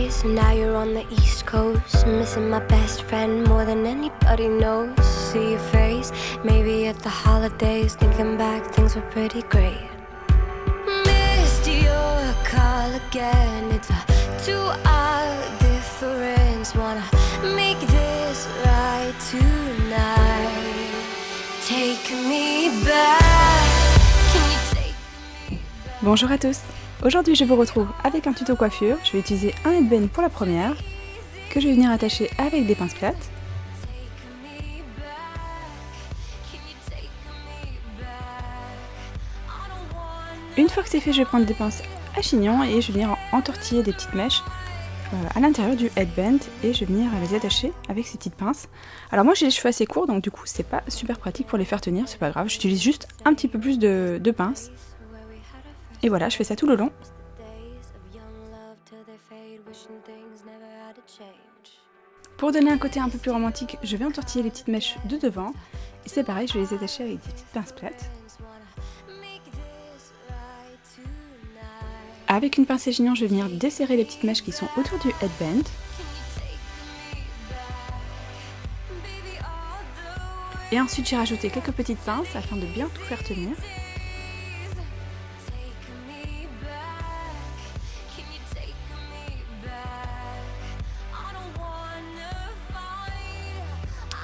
days, now you're on the East Coast. Missing my best friend more than anybody knows. See your face, maybe at the holidays. Thinking back, things were pretty great. Missed your call again. It's a 2-hour difference. Wanna make this right tonight. Take me back. Can you take me back? Bonjour à tous. Aujourd'hui je vous retrouve avec un tuto coiffure. Je vais utiliser un headband pour la première, que je vais venir attacher avec des pinces plates. Une fois que c'est fait, je vais prendre des pinces à chignon et je vais venir entortiller des petites mèches à l'intérieur du headband et je vais venir les attacher avec ces petites pinces. Alors moi j'ai les cheveux assez courts, donc du coup c'est pas super pratique pour les faire tenir, c'est pas grave, j'utilise juste un petit peu plus de pinces. Et voilà, je fais ça tout le long. Pour donner un côté un peu plus romantique, je vais entortiller les petites mèches de devant. Et c'est pareil, je vais les attacher avec des petites pinces plates. Avec une pince à chignon, je vais venir desserrer les petites mèches qui sont autour du headband. Et ensuite, j'ai rajouté quelques petites pinces afin de bien tout faire tenir.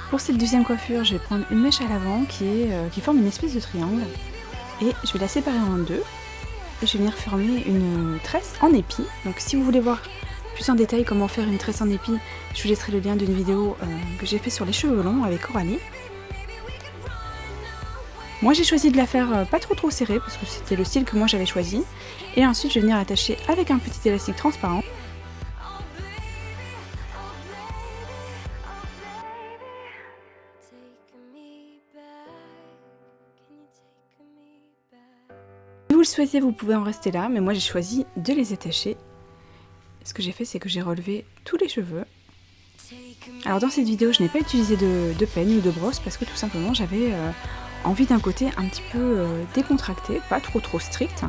Pour cette deuxième coiffure, je vais prendre une mèche à l'avant qui forme une espèce de triangle. Et je vais la séparer en deux. Et je vais venir former une tresse en épi. Donc si vous voulez voir plus en détail comment faire une tresse en épi, je vous laisserai le lien d'une vidéo que j'ai fait sur les cheveux longs avec Coralie. Moi j'ai choisi de la faire pas trop serrée parce que c'était le style que moi j'avais choisi. Et ensuite je vais venir l'attacher avec un petit élastique transparent. Si vous le souhaitez, vous pouvez en rester là, mais moi j'ai choisi de les attacher. Ce que j'ai fait, c'est que j'ai relevé tous les cheveux. Alors dans cette vidéo, je n'ai pas utilisé de peigne ou de brosse parce que tout simplement j'avais envie d'un côté un petit peu décontracté, pas trop strict.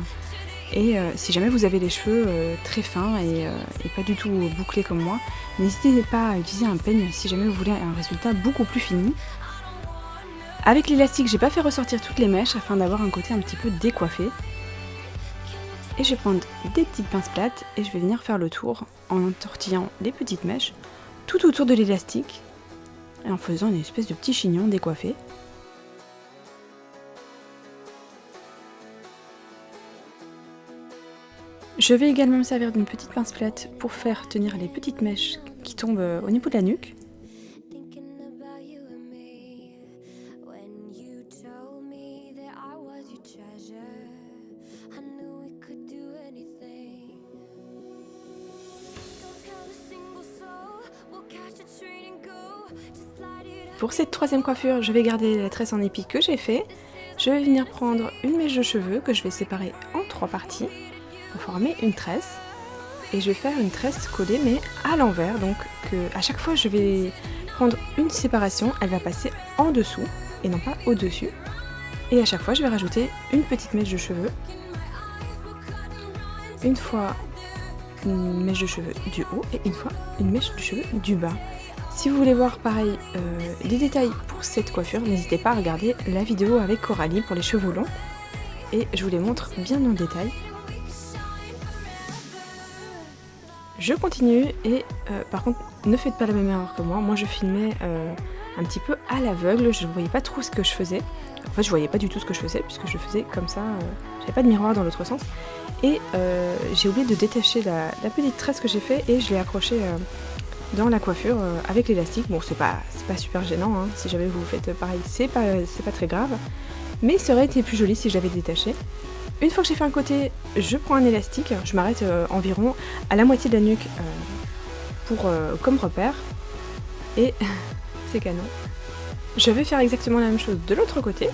Et si jamais vous avez les cheveux très fins et pas du tout bouclés comme moi, n'hésitez pas à utiliser un peigne si jamais vous voulez un résultat beaucoup plus fini. Avec l'élastique, j'ai pas fait ressortir toutes les mèches afin d'avoir un côté un petit peu décoiffé. Et je vais prendre des petites pinces plates et je vais venir faire le tour en entortillant les petites mèches tout autour de l'élastique et en faisant une espèce de petit chignon décoiffé. Je vais également me servir d'une petite pince plate pour faire tenir les petites mèches qui tombent au niveau de la nuque. Pour cette troisième coiffure, je vais garder la tresse en épi que j'ai fait. Je vais venir prendre une mèche de cheveux que je vais séparer en 3 parties pour former une tresse. Et je vais faire une tresse collée mais à l'envers, donc à chaque fois je vais prendre une séparation, elle va passer en dessous et non pas au-dessus. Et à chaque fois je vais rajouter une petite mèche de cheveux. Une fois une mèche de cheveux du haut et une fois une mèche de cheveux du bas. Si vous voulez voir pareil des détails pour cette coiffure, n'hésitez pas à regarder la vidéo avec Coralie pour les cheveux longs. Et je vous les montre bien en détail. Je continue et par contre ne faites pas la même erreur que moi. Moi je filmais un petit peu à l'aveugle, je ne voyais pas trop ce que je faisais. En fait je voyais pas du tout ce que je faisais puisque je faisais comme ça, j'avais pas de miroir dans l'autre sens. Et j'ai oublié de détacher la petite tresse que j'ai fait et je l'ai accrochée dans la coiffure avec l'élastique. Bon c'est pas super gênant, hein. Si jamais vous faites pareil c'est pas très grave. Mais ça aurait été plus joli si je l'avais détaché. Une fois que j'ai fait un côté, je prends un élastique, je m'arrête environ à la moitié de la nuque comme repère. Et c'est canon. Je vais faire exactement la même chose de l'autre côté.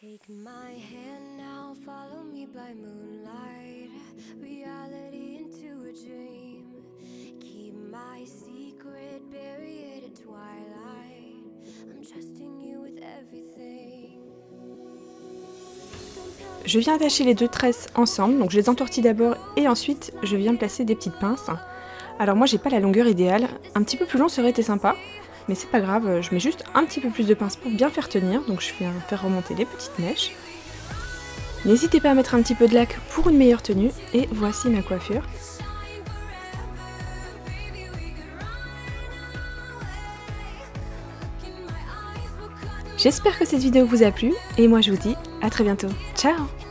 Take my hand now, follow me by moonlight. Reality into a dream. Keep my secret, bury it at twilight. I'm trusting you with everything. Je viens attacher les deux tresses ensemble, donc je les entortille d'abord et ensuite je viens placer des petites pinces. Alors moi j'ai pas la longueur idéale, un petit peu plus long serait été sympa, mais c'est pas grave, je mets juste un petit peu plus de pinces pour bien faire tenir, donc je viens faire remonter les petites mèches. N'hésitez pas à mettre un petit peu de lac pour une meilleure tenue, et voici ma coiffure. J'espère que cette vidéo vous a plu, et moi je vous dis à très bientôt. Ciao!